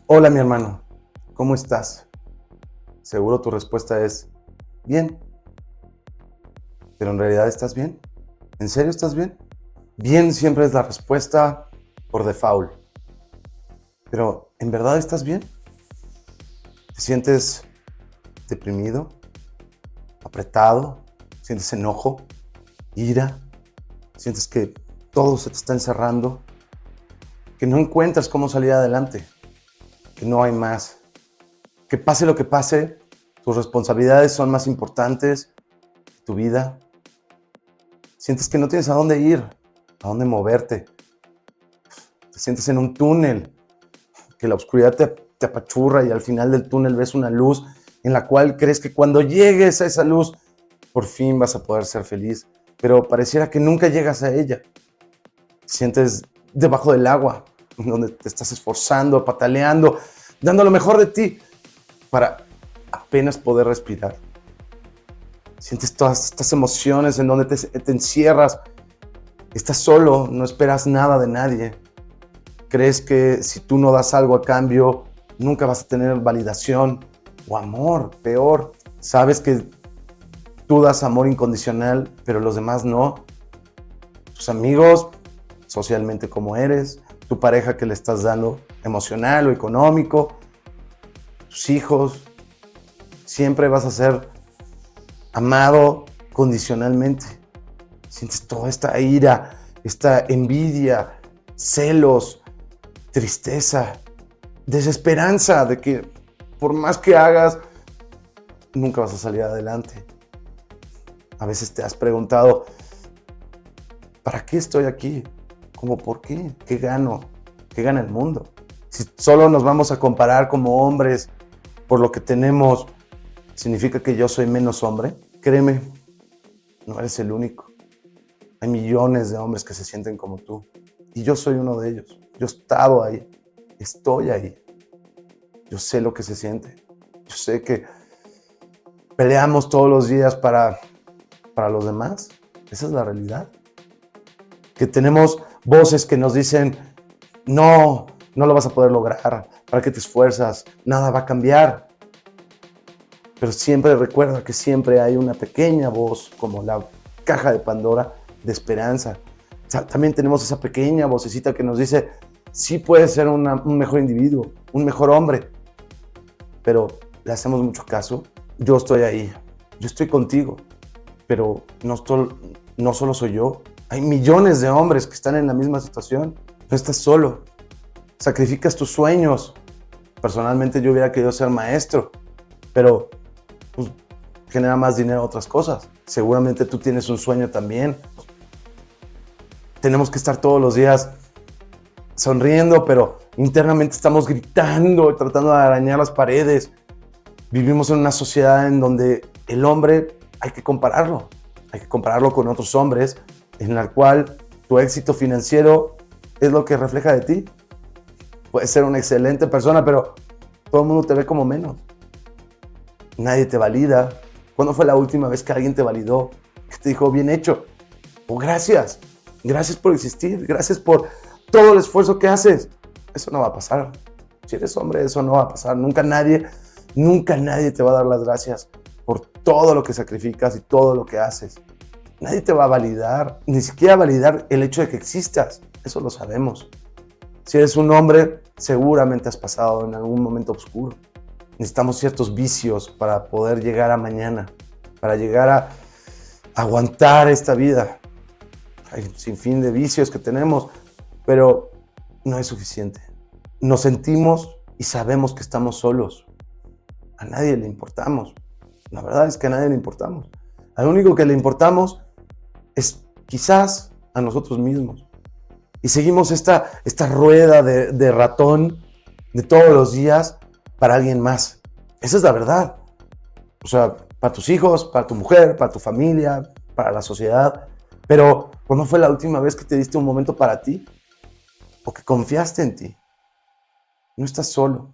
Hola, mi hermano, ¿cómo estás? Seguro tu respuesta es bien, pero en realidad ¿estás bien? ¿En serio estás bien? Bien siempre es la respuesta por default, pero ¿en verdad estás bien? ¿Te sientes deprimido, apretado? ¿Sientes enojo, ira? ¿Sientes que todo se te está encerrando? ¿Que no encuentras cómo salir adelante? ¿Que no hay más? Que pase lo que pase, tus responsabilidades son más importantes que tu vida. Sientes que no tienes a dónde ir, a dónde moverte. Te sientes en un túnel, que la oscuridad te apachurra y al final del túnel ves una luz en la cual crees que cuando llegues a esa luz, por fin vas a poder ser feliz. Pero pareciera que nunca llegas a ella. Te sientes debajo del agua, donde te estás esforzando, pataleando, dando lo mejor de ti para apenas poder respirar. Sientes todas estas emociones en donde te encierras. Estás solo, no esperas nada de nadie. Crees que si tú no das algo a cambio, nunca vas a tener validación o amor, peor. Sabes que tú das amor incondicional, pero los demás no. Tus amigos, socialmente como eres, tu pareja que le estás dando emocional o económico, tus hijos, siempre vas a ser amado condicionalmente. Sientes toda esta ira, esta envidia, celos, tristeza, desesperanza de que por más que hagas, nunca vas a salir adelante. A veces te has preguntado, ¿para qué estoy aquí? ¿Cómo por qué? ¿Qué gano? ¿Qué gana el mundo? Si solo nos vamos a comparar como hombres por lo que tenemos, ¿significa que yo soy menos hombre? Créeme, no eres el único. Hay millones de hombres que se sienten como tú. Y yo soy uno de ellos. Yo he estado ahí. Estoy ahí. Yo sé lo que se siente. Yo sé que peleamos todos los días para los demás. Esa es la realidad. Que tenemos voces que nos dicen, no lo vas a poder lograr. ¿Para qué te esfuerzas? Nada va a cambiar. Pero siempre recuerda que siempre hay una pequeña voz, como la caja de Pandora, de esperanza. O sea, también tenemos esa pequeña vocecita que nos dice, sí puedes ser un mejor individuo, un mejor hombre. Pero le hacemos mucho caso. Yo estoy ahí, yo estoy contigo, pero no solo soy yo. Hay millones de hombres que están en la misma situación. No estás solo. Sacrificas tus sueños. Personalmente yo hubiera querido ser maestro, pero pues, genera más dinero otras cosas. Seguramente tú tienes un sueño también. Tenemos que estar todos los días sonriendo, pero internamente estamos gritando, tratando de arañar las paredes. Vivimos en una sociedad en donde el hombre hay que compararlo con otros hombres, en la cual tu éxito financiero es lo que refleja de ti. Puedes ser una excelente persona, pero todo el mundo te ve como menos. Nadie te valida. ¿Cuándo fue la última vez que alguien te validó? Que te dijo, bien hecho. O gracias. Gracias por existir. Gracias por todo el esfuerzo que haces. Eso no va a pasar. Si eres hombre, eso no va a pasar. Nunca nadie te va a dar las gracias por todo lo que sacrificas y todo lo que haces. Nadie te va a validar, ni siquiera validar el hecho de que existas. Eso lo sabemos. Si eres un hombre, seguramente has pasado en algún momento oscuro. Necesitamos ciertos vicios para poder llegar a mañana, para llegar a aguantar esta vida. Hay un sinfín de vicios que tenemos, pero no es suficiente. Nos sentimos y sabemos que estamos solos. A nadie le importamos. La verdad es que a nadie le importamos. Al único que le importamos es quizás a nosotros mismos. Y seguimos esta rueda de ratón de todos los días para alguien más. Esa es la verdad. O sea, para tus hijos, para tu mujer, para tu familia, para la sociedad. Pero, ¿cuándo fue la última vez que te diste un momento para ti? ¿O que confiaste en ti? No estás solo.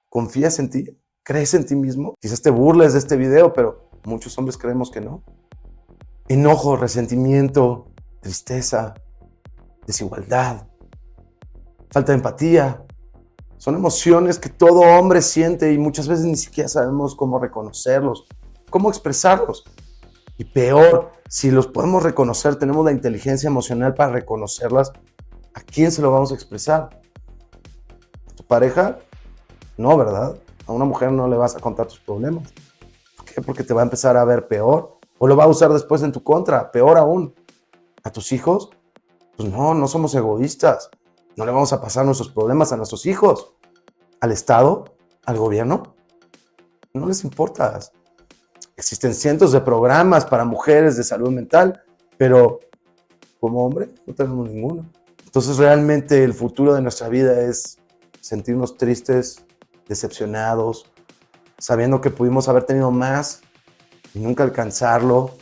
¿Confías en ti? ¿Crees en ti mismo? Quizás te burles de este video, pero muchos hombres creemos que no. Enojo, resentimiento, tristeza, desigualdad, falta de empatía, Son emociones que todo hombre siente y muchas veces ni siquiera sabemos cómo reconocerlos, cómo expresarlos. Y peor, si los podemos reconocer, tenemos la inteligencia emocional para reconocerlas, ¿a quién se lo vamos a expresar? ¿A tu pareja? No, ¿verdad? A una mujer no le vas a contar tus problemas. ¿Por qué? Porque te va a empezar a ver peor o lo va a usar después en tu contra, peor aún. ¿A tus hijos? Pues no somos egoístas. No le vamos a pasar nuestros problemas a nuestros hijos. ¿Al Estado? ¿Al gobierno? No les importa. Existen cientos de programas para mujeres de salud mental, pero como hombre no tenemos ninguno. Entonces realmente el futuro de nuestra vida es sentirnos tristes, decepcionados, sabiendo que pudimos haber tenido más y nunca alcanzarlo,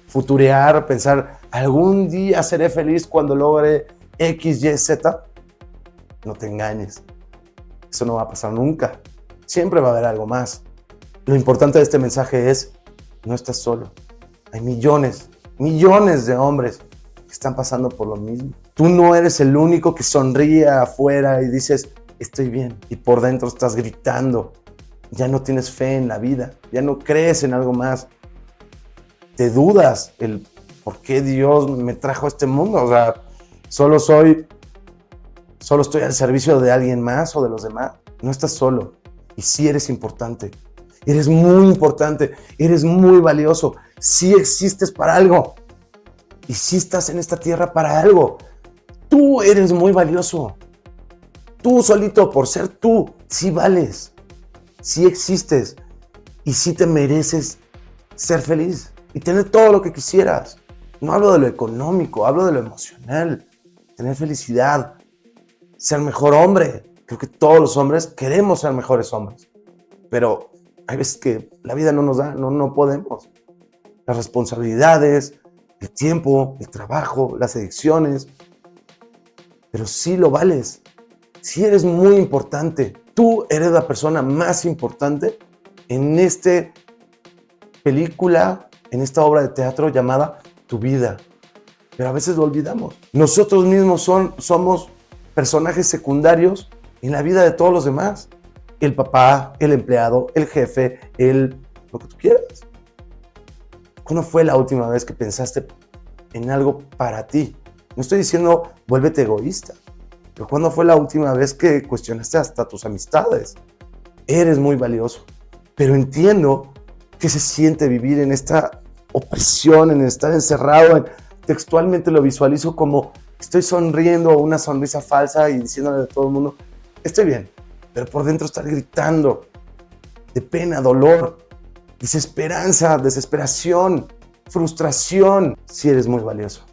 futurear, pensar, algún día seré feliz cuando logre X, Y, Z. No te engañes, eso no va a pasar nunca, siempre va a haber algo más. Lo importante de este mensaje es, no estás solo, hay millones de hombres que están pasando por lo mismo. Tú no eres el único que sonríe afuera y dices, estoy bien, y por dentro estás gritando, ya no tienes fe en la vida, ya no crees en algo más, te dudas el por qué Dios me trajo a este mundo, o sea, solo estoy al servicio de alguien más o de los demás. No estás solo y sí eres importante, eres muy importante, eres muy valioso, sí existes para algo y sí estás en esta tierra para algo. Tú eres muy valioso, tú solito por ser tú, sí vales, sí existes y sí te mereces ser feliz y tener todo lo que quisieras. No hablo de lo económico, hablo de lo emocional, tener felicidad, ser mejor hombre. Creo que todos los hombres queremos ser mejores hombres, pero hay veces que la vida no nos da, no podemos. Las responsabilidades, el tiempo, el trabajo, las adicciones, pero sí lo vales, sí eres muy importante. Tú eres la persona más importante en esta película, en esta obra de teatro llamada Tu Vida, pero a veces lo olvidamos. Nosotros mismos somos personajes secundarios en la vida de todos los demás. El papá, el empleado, el jefe, lo que tú quieras. ¿Cuándo fue la última vez que pensaste en algo para ti? No estoy diciendo vuélvete egoísta, pero ¿cuándo fue la última vez que cuestionaste hasta tus amistades? Eres muy valioso, pero entiendo que se siente vivir en esta opresión, en estar encerrado. Textualmente lo visualizo como estoy sonriendo, una sonrisa falsa y diciéndole a todo el mundo, estoy bien, pero por dentro estar gritando de pena, dolor, desesperanza, desesperación, frustración. Sí eres muy valioso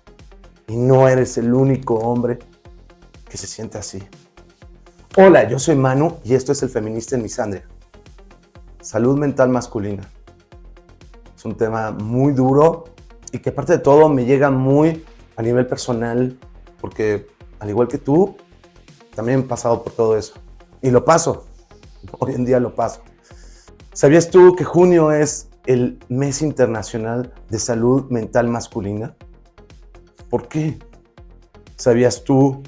y no eres el único hombre que se siente así. Hola, yo soy Manu y esto es El Feminista en Misandria. Salud mental masculina. Es un tema muy duro y que aparte de todo me llega muy a nivel personal porque al igual que tú, también he pasado por todo eso. Y lo paso. Hoy en día lo paso. ¿Sabías tú que junio es el mes internacional de salud mental masculina? ¿Por qué? ¿Sabías tú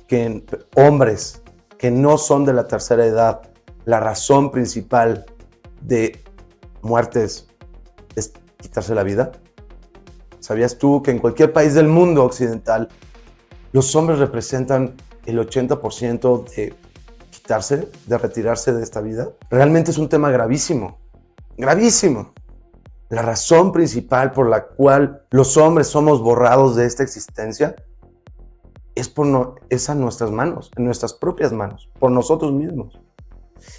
que en hombres que no son de la tercera edad, la razón principal de muertes es quitarse la vida? ¿Sabías tú que en cualquier país del mundo occidental los hombres representan el 80% de quitarse, de retirarse de esta vida? Realmente es un tema gravísimo, gravísimo. La razón principal por la cual los hombres somos borrados de esta existencia es a nuestras manos, en nuestras propias manos, por nosotros mismos.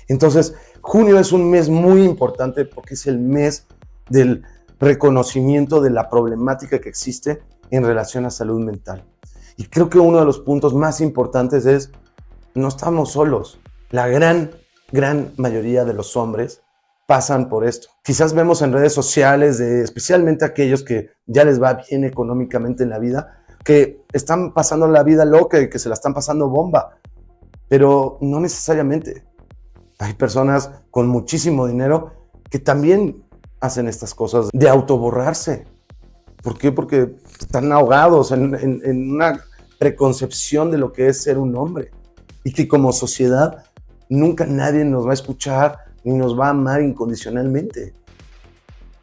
Entonces, junio es un mes muy importante porque es el mes del reconocimiento de la problemática que existe en relación a salud mental. Y creo que uno de los puntos más importantes es, no estamos solos. La gran mayoría de los hombres pasan por esto. Quizás vemos en redes sociales, especialmente aquellos que ya les va bien económicamente en la vida, que están pasando la vida loca y que se la están pasando bomba. Pero no necesariamente. Hay personas con muchísimo dinero que también hacen estas cosas de autoborrarse. ¿Por qué? Porque están ahogados en una preconcepción de lo que es ser un hombre. Y que como sociedad nunca nadie nos va a escuchar ni nos va a amar incondicionalmente.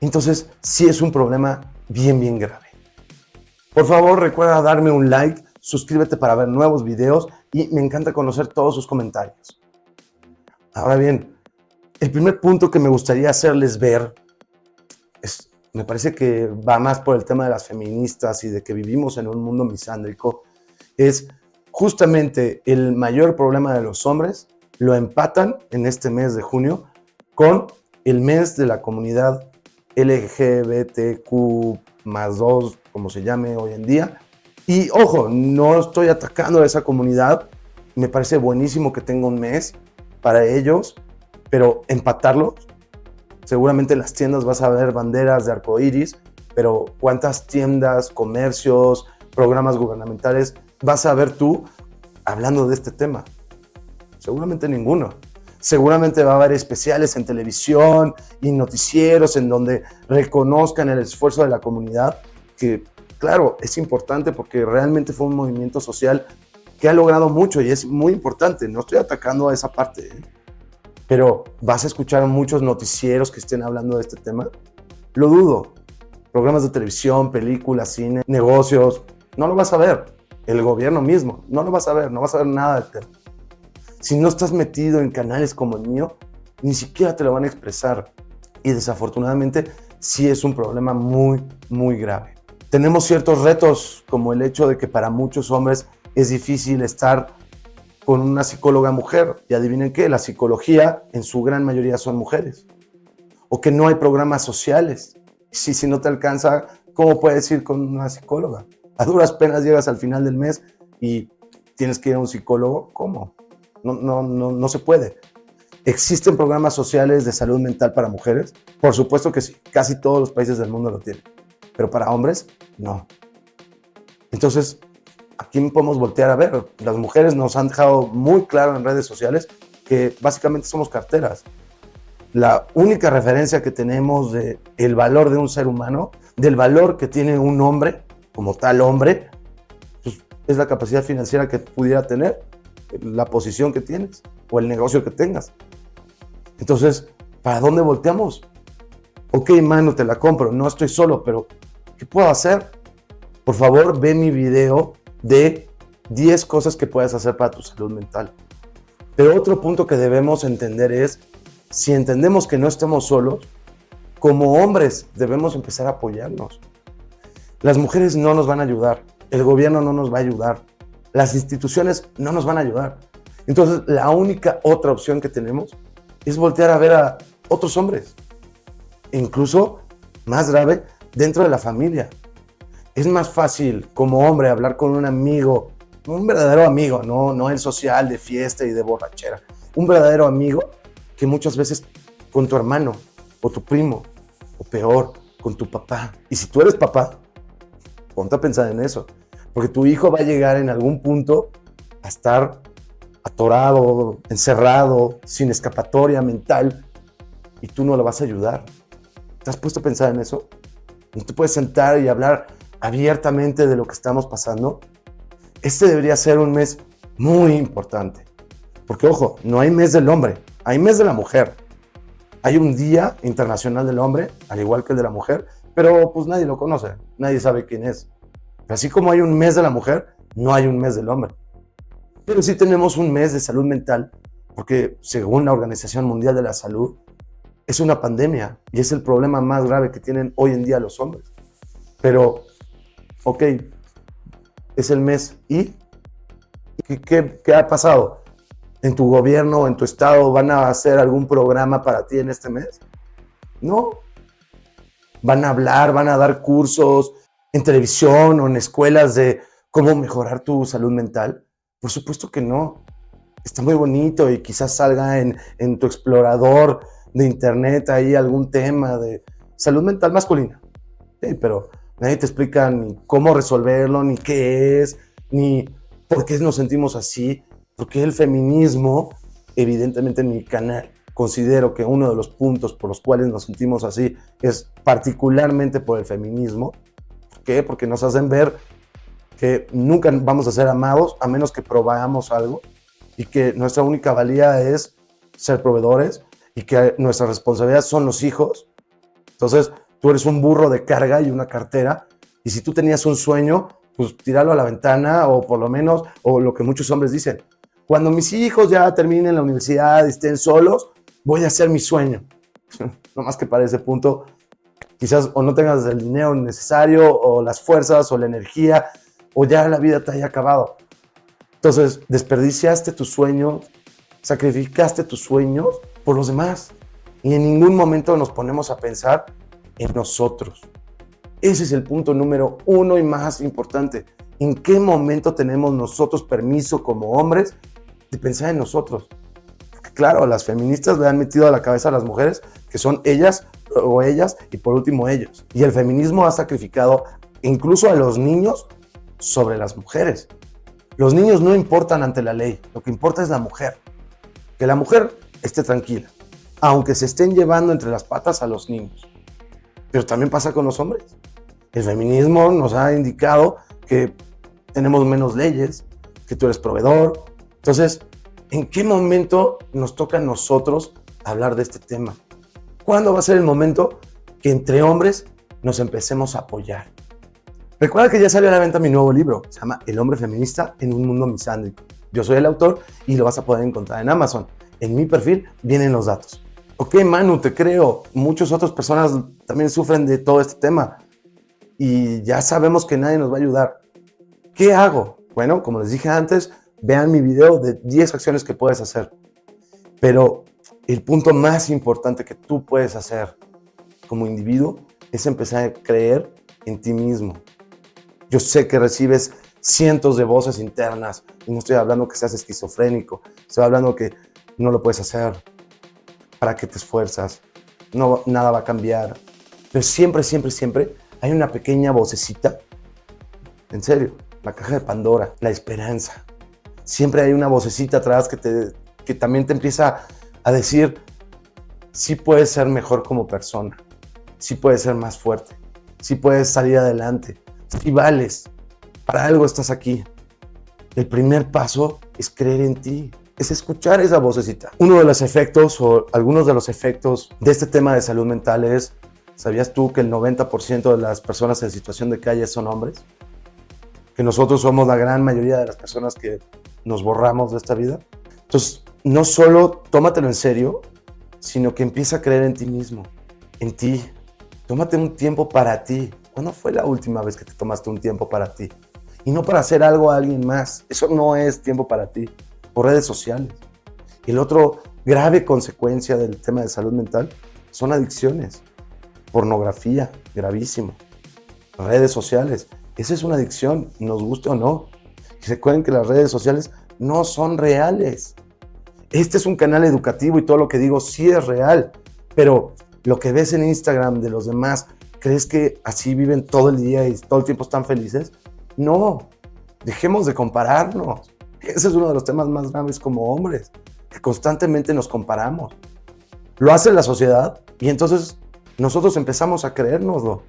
Entonces, sí es un problema bien grave. Por favor, recuerda darme un like, suscríbete para ver nuevos videos y me encanta conocer todos sus comentarios. Ahora bien, el primer punto que me gustaría hacerles ver me parece que va más por el tema de las feministas y de que vivimos en un mundo misándrico, es justamente el mayor problema de los hombres, lo empatan en este mes de junio con el mes de la comunidad LGBTQ+2, como se llame hoy en día. Y ojo, no estoy atacando a esa comunidad, me parece buenísimo que tenga un mes para ellos, pero empatarlo, seguramente en las tiendas vas a ver banderas de arcoíris, pero ¿cuántas tiendas, comercios, programas gubernamentales vas a ver tú hablando de este tema? Seguramente ninguno. Seguramente va a haber especiales en televisión y noticieros en donde reconozcan el esfuerzo de la comunidad, que claro, es importante porque realmente fue un movimiento social que ha logrado mucho y es muy importante. No estoy atacando a esa parte, pero ¿vas a escuchar muchos noticieros que estén hablando de este tema? Lo dudo. Programas de televisión, películas, cine, negocios, no lo vas a ver. El gobierno mismo, no lo vas a ver, no vas a ver nada del tema. Si no estás metido en canales como el mío, ni siquiera te lo van a expresar. Y desafortunadamente, sí es un problema muy grave. Tenemos ciertos retos, como el hecho de que para muchos hombres es difícil estar con una psicóloga mujer. Y adivinen qué, la psicología en su gran mayoría son mujeres. O que no hay programas sociales. Si no te alcanza, ¿cómo puedes ir con una psicóloga? A duras penas llegas al final del mes y tienes que ir a un psicólogo. ¿Cómo? No se puede. ¿Existen programas sociales de salud mental para mujeres? Por supuesto que sí. Casi todos los países del mundo lo tienen. Pero para hombres, no. Entonces, ¿a quién podemos voltear a ver? Las mujeres nos han dejado muy claro en redes sociales que básicamente somos carteras. La única referencia que tenemos del valor de un ser humano, del valor que tiene un hombre, como tal hombre, pues es la capacidad financiera que pudiera tener, la posición que tienes o el negocio que tengas. Entonces, ¿para dónde volteamos? Ok, mano, te la compro, no estoy solo, pero ¿qué puedo hacer? Por favor, ve mi video de 10 cosas que puedes hacer para tu salud mental. Pero otro punto que debemos entender es, si entendemos que no estamos solos, como hombres debemos empezar a apoyarnos. Las mujeres no nos van a ayudar, el gobierno no nos va a ayudar, las instituciones no nos van a ayudar. Entonces, la única otra opción que tenemos es voltear a ver a otros hombres. Incluso, más grave, dentro de la familia. Es más fácil como hombre hablar con un amigo, un verdadero amigo, no el social de fiesta y de borrachera. Un verdadero amigo que muchas veces con tu hermano o tu primo, o peor, con tu papá. Y si tú eres papá, ponte a pensar en eso. Porque tu hijo va a llegar en algún punto a estar atorado, encerrado, sin escapatoria mental, y tú no lo vas a ayudar. ¿Te has puesto a pensar en eso? ¿No te puedes sentar y hablar abiertamente de lo que estamos pasando? Este debería ser un mes muy importante. Porque, ojo, no hay mes del hombre, hay mes de la mujer. Hay un Día Internacional del Hombre, al igual que el de la mujer, pero pues nadie lo conoce, nadie sabe quién es. Pero así como hay un mes de la mujer, no hay un mes del hombre. Pero sí tenemos un mes de salud mental, porque según la Organización Mundial de la Salud, es una pandemia y es el problema más grave que tienen hoy en día los hombres. Pero, ok, es el mes y ¿qué ha pasado? ¿En tu gobierno o en tu estado van a hacer algún programa para ti en este mes? No. ¿Van a hablar, van a dar cursos en televisión o en escuelas de cómo mejorar tu salud mental? Por supuesto que no. Está muy bonito y quizás salga en tu explorador de internet ahí algún tema de salud mental masculina. Sí, pero nadie te explica ni cómo resolverlo, ni qué es, ni por qué nos sentimos así. Porque el feminismo, evidentemente en mi canal, considero que uno de los puntos por los cuales nos sentimos así es particularmente por el feminismo. ¿Por qué? Porque nos hacen ver que nunca vamos a ser amados a menos que probamos algo. y que nuestra única valía es ser proveedores y que nuestra responsabilidad son los hijos. Entonces, tú eres un burro de carga y una cartera, y si tú tenías un sueño, pues tíralo a la ventana, o por lo menos, o lo que muchos hombres dicen, cuando mis hijos ya terminen la universidad y estén solos, voy a hacer mi sueño. No más que para ese punto, quizás o no tengas el dinero necesario, o las fuerzas, o la energía, o ya la vida te haya acabado. Entonces, desperdiciaste tus sueños, sacrificaste tus sueños por los demás. Y en ningún momento nos ponemos a pensar en nosotros. Ese es el punto número 1 y más importante. ¿En qué momento tenemos nosotros permiso como hombres de pensar en nosotros? Porque claro, las feministas le han metido a la cabeza a las mujeres que son ellas o ellas y por último ellos. Y el feminismo ha sacrificado incluso a los niños sobre las mujeres. Los niños no importan ante la ley, lo que importa es la mujer. Que la mujer esté tranquila, aunque se estén llevando entre las patas a los niños. Pero también pasa con los hombres. El feminismo nos ha indicado que tenemos menos leyes, que tú eres proveedor. Entonces, ¿en qué momento nos toca a nosotros hablar de este tema? ¿Cuándo va a ser el momento que entre hombres nos empecemos a apoyar? Recuerda que ya salió a la venta mi nuevo libro, se llama El hombre feminista en un mundo misándrico. Yo soy el autor y lo vas a poder encontrar en Amazon. En mi perfil vienen los datos. Ok, Manu, te creo. Muchas otras personas también sufren de todo este tema. Y ya sabemos que nadie nos va a ayudar. ¿Qué hago? Bueno, como les dije antes, vean mi video de 10 acciones que puedes hacer. Pero el punto más importante que tú puedes hacer como individuo es empezar a creer en ti mismo. Yo sé que recibes cientos de voces internas y no estoy hablando que seas esquizofrénico, estoy hablando que no lo puedes hacer. ¿Para qué te esfuerzas? No, nada va a cambiar. Pero siempre, siempre, siempre hay una pequeña vocecita. En serio, la caja de Pandora, la esperanza. Siempre hay una vocecita atrás que también te empieza a decir, sí puedes ser mejor como persona, sí puedes ser más fuerte, sí puedes salir adelante, sí vales, para algo estás aquí. El primer paso es creer en ti, es escuchar esa vocecita. Uno de los efectos o algunos de los efectos de este tema de salud mental es, ¿sabías tú que el 90% de las personas en situación de calle son hombres? Que nosotros somos la gran mayoría de las personas que nos borramos de esta vida. Entonces, no solo tómatelo en serio, sino que empieza a creer en ti mismo, en ti. Tómate un tiempo para ti. ¿Cuándo fue la última vez que te tomaste un tiempo para ti? Y no para hacer algo a alguien más. Eso no es tiempo para ti. O redes sociales. Y el otro grave consecuencia del tema de salud mental son adicciones. Pornografía, gravísimo. Redes sociales. Esa es una adicción, nos guste o no. Y recuerden que las redes sociales no son reales. Este es un canal educativo y todo lo que digo sí es real. Pero lo que ves en Instagram de los demás, ¿crees que así viven todo el día y todo el tiempo están felices? No, dejemos de compararnos. Ese es uno de los temas más graves como hombres, que constantemente nos comparamos. Lo hace la sociedad y entonces nosotros empezamos a creérnoslo.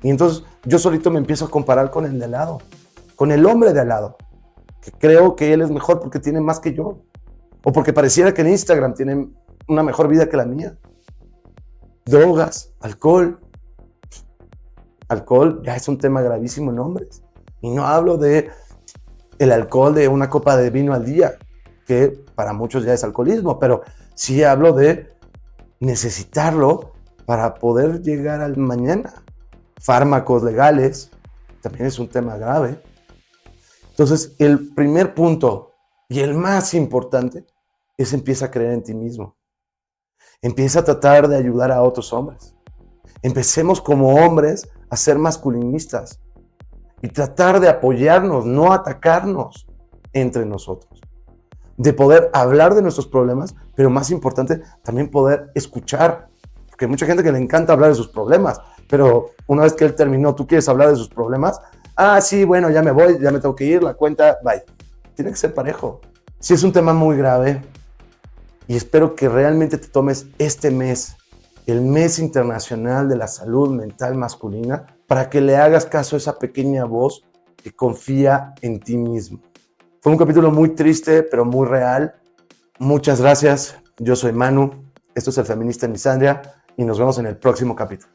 Y entonces yo solito me empiezo a comparar con el de al lado, con el hombre de al lado, que creo que él es mejor porque tiene más que yo, o porque pareciera que en Instagram tiene una mejor vida que la mía. Drogas, alcohol. Alcohol ya es un tema gravísimo en hombres. Y no hablo de el alcohol de una copa de vino al día, que para muchos ya es alcoholismo, pero sí hablo de necesitarlo para poder llegar al mañana. Fármacos legales, también es un tema grave. Entonces, el primer punto y el más importante es empieza a creer en ti mismo. Empieza a tratar de ayudar a otros hombres. Empecemos como hombres a ser masculinistas y tratar de apoyarnos, no atacarnos entre nosotros. De poder hablar de nuestros problemas, pero más importante, también poder escuchar. Porque hay mucha gente que le encanta hablar de sus problemas, pero una vez que él terminó, ¿tú quieres hablar de sus problemas? Ah, sí, bueno, ya me voy, ya me tengo que ir, la cuenta, bye. Tiene que ser parejo. Sí, es un tema muy grave y espero que realmente te tomes este mes, el mes internacional de la salud mental masculina, para que le hagas caso a esa pequeña voz que confía en ti mismo. Fue un capítulo muy triste, pero muy real. Muchas gracias. Yo soy Manu. Esto es El Feminista en Misandria y nos vemos en el próximo capítulo.